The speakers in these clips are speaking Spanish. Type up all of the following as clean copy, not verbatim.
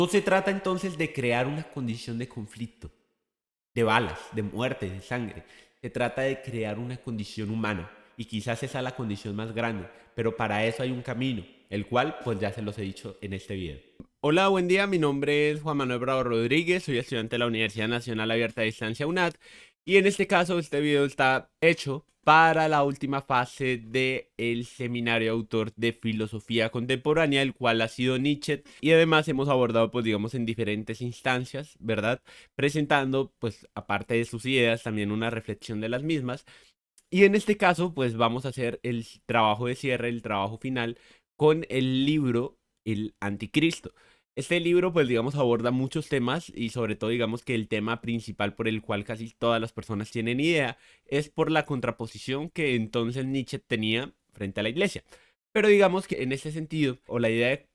No se trata entonces de crear una condición de conflicto, de balas, de muerte, de sangre. Se trata de crear una condición humana y quizás esa es la condición más grande, pero para eso hay un camino, el cual pues ya se los he dicho en este video. Hola, buen día, mi nombre es Juan Manuel Bravo Rodríguez, soy estudiante de la Universidad Nacional Abierta a Distancia UNAD y en este caso este video está hecho para la última fase del seminario autor de filosofía contemporánea, el cual ha sido Nietzsche, y además hemos abordado pues digamos en diferentes instancias, ¿verdad? Presentando pues aparte de sus ideas también una reflexión de las mismas. Y en este caso, pues vamos a hacer el trabajo de cierre, el trabajo final, con el libro El Anticristo. Este libro, pues digamos, aborda muchos temas y sobre todo, digamos que el tema principal por el cual casi todas las personas tienen idea es por la contraposición que entonces Nietzsche tenía frente a la iglesia. Pero digamos que en ese sentido, o la idea de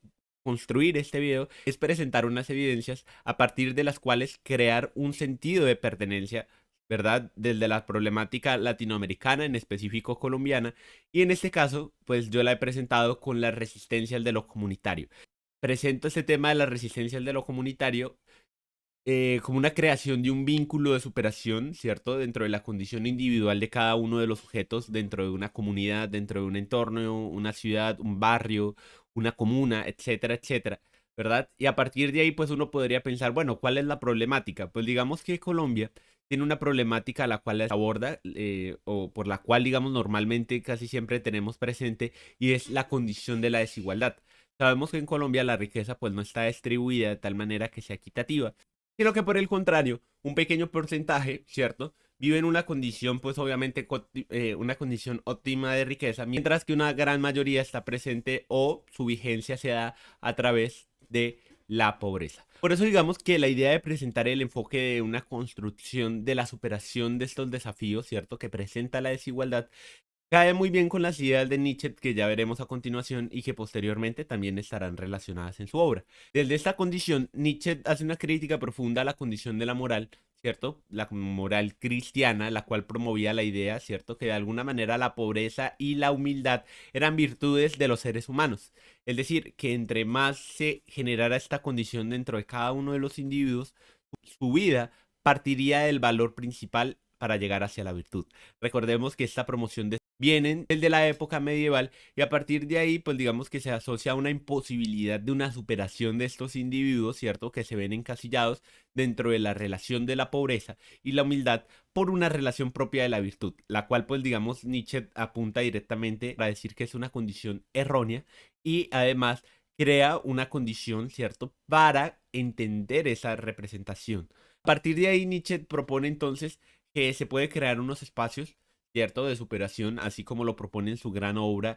construir este video es presentar unas evidencias a partir de las cuales crear un sentido de pertenencia, ¿verdad? Desde la problemática latinoamericana, en específico colombiana, y en este caso, pues yo la he presentado con la resistencia de lo comunitario. Presento este tema de la resistencia de lo comunitario como una creación de un vínculo de superación, ¿cierto? Dentro de la condición individual de cada uno de los sujetos, dentro de una comunidad, dentro de un entorno, una ciudad, un barrio, una comuna, etcétera, etcétera, ¿verdad? Y a partir de ahí, pues uno podría pensar, bueno, ¿cuál es la problemática? Pues digamos que Colombia tiene una problemática a la cual se aborda o por la cual, digamos, normalmente casi siempre tenemos presente y es la condición de la desigualdad. Sabemos que en Colombia la riqueza pues no está distribuida de tal manera que sea equitativa, sino que por el contrario, un pequeño porcentaje, ¿cierto? Vive en una condición, pues obviamente, una condición óptima de riqueza, mientras que una gran mayoría está presente o su vigencia se da a través de la pobreza. Por eso digamos que la idea de presentar el enfoque de una construcción de la superación de estos desafíos, ¿cierto? Que presenta la desigualdad, cae muy bien con las ideas de Nietzsche que ya veremos a continuación y que posteriormente también estarán relacionadas en su obra. Desde esta condición, Nietzsche hace una crítica profunda a la condición de la moral, ¿cierto? La moral cristiana, la cual promovía la idea, ¿cierto? Que de alguna manera la pobreza y la humildad eran virtudes de los seres humanos. Es decir, que entre más se generara esta condición dentro de cada uno de los individuos, su vida partiría del valor principal para llegar hacia la virtud. Recordemos que esta promoción vienen desde la época medieval y a partir de ahí, pues digamos que se asocia a una imposibilidad de una superación de estos individuos, ¿cierto? Que se ven encasillados dentro de la relación de la pobreza y la humildad por una relación propia de la virtud, la cual pues digamos Nietzsche apunta directamente para decir que es una condición errónea y además crea una condición, ¿cierto? Para entender esa representación. A partir de ahí Nietzsche propone entonces que se puede crear unos espacios, ¿cierto? De superación, así como lo propone en su gran obra,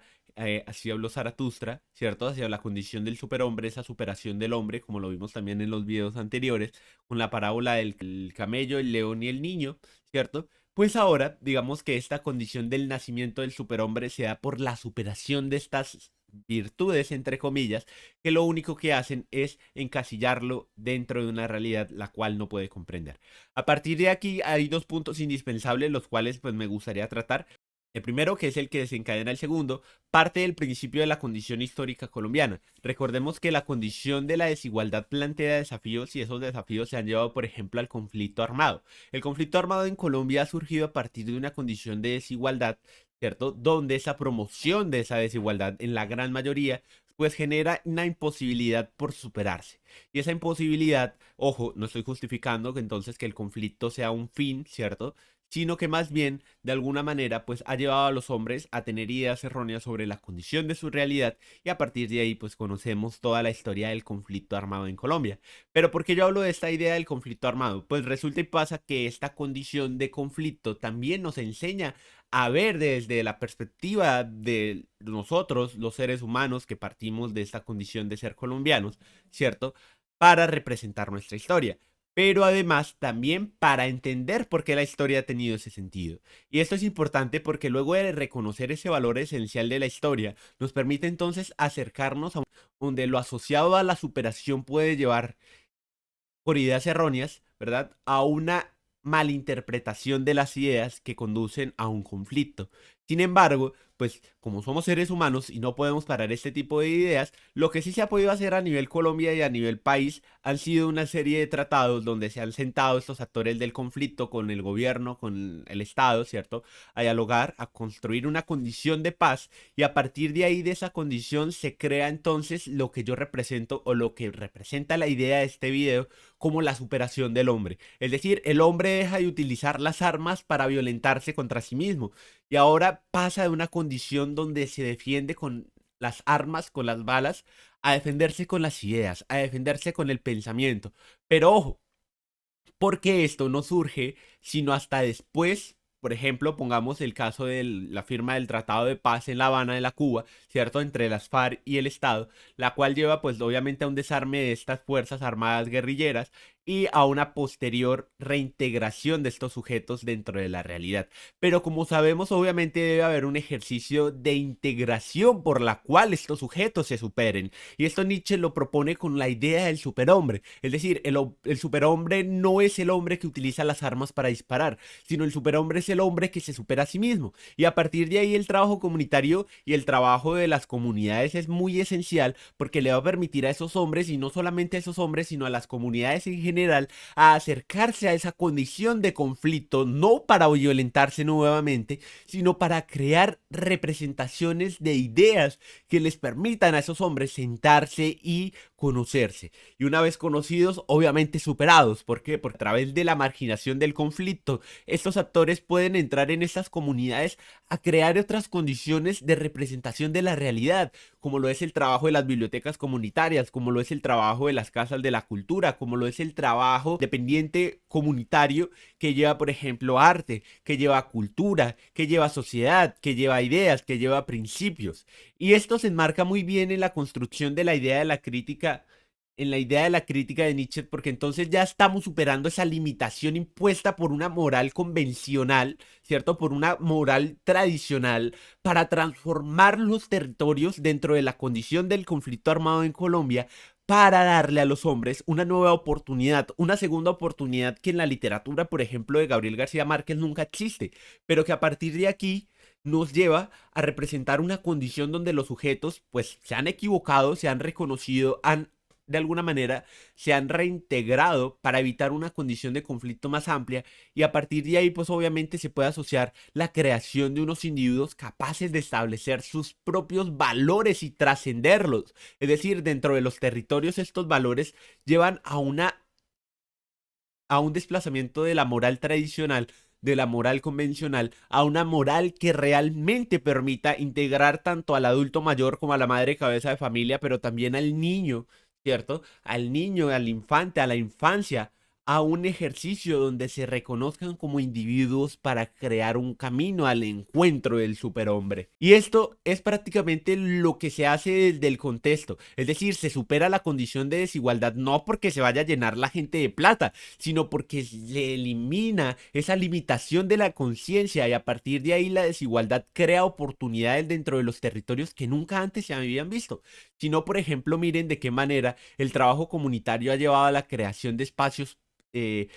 Así habló Zaratustra, ¿cierto? Hacia la condición del superhombre, esa superación del hombre, como lo vimos también en los videos anteriores, con la parábola del el camello, el león y el niño, ¿cierto? Pues ahora, digamos que esta condición del nacimiento del superhombre se da por la superación de estas virtudes, entre comillas, que lo único que hacen es encasillarlo dentro de una realidad la cual no puede comprender. A partir de aquí hay dos puntos indispensables, los cuales pues me gustaría tratar. El primero, que es el que desencadena el segundo, parte del principio de la condición histórica colombiana. Recordemos que la condición de la desigualdad plantea desafíos y esos desafíos se han llevado, por ejemplo, al conflicto armado. El conflicto armado en Colombia ha surgido a partir de una condición de desigualdad, ¿cierto? Donde esa promoción de esa desigualdad en la gran mayoría pues genera una imposibilidad por superarse. Y esa imposibilidad, ojo, no estoy justificando que entonces que el conflicto sea un fin, ¿cierto? Sino que más bien, de alguna manera, pues ha llevado a los hombres a tener ideas erróneas sobre la condición de su realidad y a partir de ahí, pues conocemos toda la historia del conflicto armado en Colombia. Pero ¿por qué yo hablo de esta idea del conflicto armado? Pues resulta y pasa que esta condición de conflicto también nos enseña a ver desde la perspectiva de nosotros, los seres humanos que partimos de esta condición de ser colombianos, ¿cierto? Para representar nuestra historia, pero además también para entender por qué la historia ha tenido ese sentido. Y esto es importante porque luego de reconocer ese valor esencial de la historia, nos permite entonces acercarnos a donde lo asociado a la superación puede llevar por ideas erróneas, ¿verdad? A una malinterpretación de las ideas que conducen a un conflicto. Sin embargo, pues como somos seres humanos y no podemos parar este tipo de ideas, lo que sí se ha podido hacer a nivel Colombia y a nivel país han sido una serie de tratados donde se han sentado estos actores del conflicto con el gobierno, con el Estado, ¿cierto? A dialogar, a construir una condición de paz y a partir de ahí, de esa condición, se crea entonces lo que yo represento o lo que representa la idea de este video como la superación del hombre. Es decir, el hombre deja de utilizar las armas para violentarse contra sí mismo y ahora pasa de una condición donde se defiende con las armas, con las balas, a defenderse con las ideas, a defenderse con el pensamiento. Pero ojo, porque esto no surge sino hasta después. Por ejemplo, pongamos el caso de la firma del Tratado de Paz en La Habana de la Cuba, ¿cierto? Entre las FARC y el Estado, la cual lleva pues obviamente a un desarme de estas fuerzas armadas guerrilleras y a una posterior reintegración de estos sujetos dentro de la realidad. Pero como sabemos, obviamente debe haber un ejercicio de integración por la cual estos sujetos se superen. Y esto Nietzsche lo propone con la idea del superhombre. Es decir, el superhombre no es el hombre que utiliza las armas para disparar, sino el superhombre es el hombre que se supera a sí mismo. Y a partir de ahí el trabajo comunitario y el trabajo de las comunidades es muy esencial porque le va a permitir a esos hombres, y no solamente a esos hombres, sino a las comunidades en general, a acercarse a esa condición de conflicto, no para violentarse nuevamente, sino para crear representaciones de ideas que les permitan a esos hombres sentarse y conocerse. Y una vez conocidos, obviamente superados. ¿Por qué? Porque a través de la marginación del conflicto, estos actores pueden entrar en estas comunidades a crear otras condiciones de representación de la realidad, como lo es el trabajo de las bibliotecas comunitarias, como lo es el trabajo de las casas de la cultura, como lo es el trabajo dependiente comunitario que lleva, por ejemplo, arte, que lleva cultura, que lleva sociedad, que lleva ideas, que lleva principios. Y esto se enmarca muy bien en la construcción de la idea de la crítica, en la idea de la crítica de Nietzsche, porque entonces ya estamos superando esa limitación impuesta por una moral convencional, ¿cierto? Por una moral tradicional, para transformar los territorios dentro de la condición del conflicto armado en Colombia, para darle a los hombres una nueva oportunidad, una segunda oportunidad que en la literatura, por ejemplo, de Gabriel García Márquez nunca existe, pero que a partir de aquí nos lleva a representar una condición donde los sujetos pues se han equivocado, se han reconocido, han de alguna manera se han reintegrado para evitar una condición de conflicto más amplia y a partir de ahí pues obviamente se puede asociar la creación de unos individuos capaces de establecer sus propios valores y trascenderlos. Es decir, dentro de los territorios estos valores llevan a un desplazamiento de la moral tradicional, de la moral convencional, a una moral que realmente permita integrar tanto al adulto mayor como a la madre cabeza de familia, pero también al niño, ¿cierto? Al niño, al infante, a la infancia, a un ejercicio donde se reconozcan como individuos para crear un camino al encuentro del superhombre. Y esto es prácticamente lo que se hace desde el contexto, es decir, se supera la condición de desigualdad no porque se vaya a llenar la gente de plata, sino porque se elimina esa limitación de la conciencia y a partir de ahí la desigualdad crea oportunidades dentro de los territorios que nunca antes se habían visto. Sino, por ejemplo, miren de qué manera el trabajo comunitario ha llevado a la creación de espacios de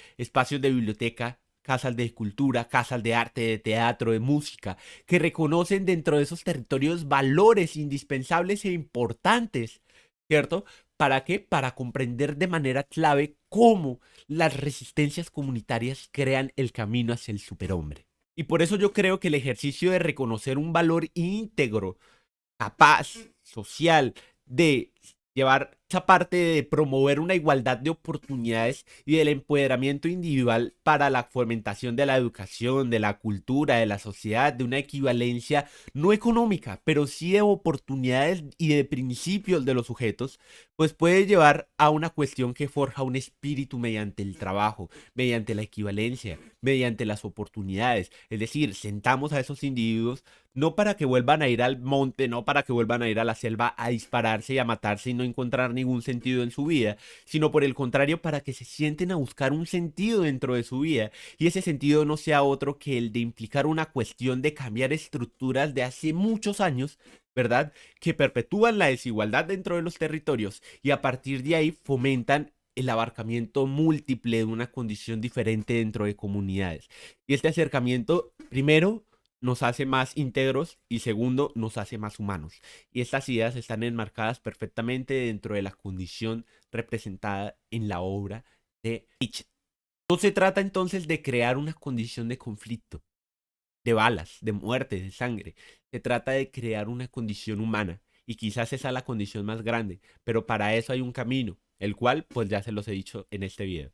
biblioteca, casas de cultura, casas de arte, de teatro, de música, que reconocen dentro de esos territorios valores indispensables e importantes, ¿cierto? ¿Para qué? Para comprender de manera clave cómo las resistencias comunitarias crean el camino hacia el superhombre. Y por eso yo creo que el ejercicio de reconocer un valor íntegro, capaz, social, de llevar esa parte de promover una igualdad de oportunidades y del empoderamiento individual para la fomentación de la educación, de la cultura, de la sociedad, de una equivalencia no económica, pero sí de oportunidades y de principios de los sujetos, pues puede llevar a una cuestión que forja un espíritu mediante el trabajo, mediante la equivalencia, mediante las oportunidades. Es decir, sentamos a esos individuos no para que vuelvan a ir al monte, no para que vuelvan a ir a la selva a dispararse y a matarse y no encontrar ningún sentido en su vida, sino por el contrario para que se sienten a buscar un sentido dentro de su vida y ese sentido no sea otro que el de implicar una cuestión de cambiar estructuras de hace muchos años, ¿verdad? Que perpetúan la desigualdad dentro de los territorios y a partir de ahí fomentan el abarcamiento múltiple de una condición diferente dentro de comunidades. Y este acercamiento, primero, nos hace más íntegros y segundo, nos hace más humanos. Y estas ideas están enmarcadas perfectamente dentro de la condición representada en la obra de Nietzsche. No se trata entonces de crear una condición de conflicto, de balas, de muerte, de sangre. Se trata de crear una condición humana y quizás esa es la condición más grande, pero para eso hay un camino, el cual pues ya se los he dicho en este video.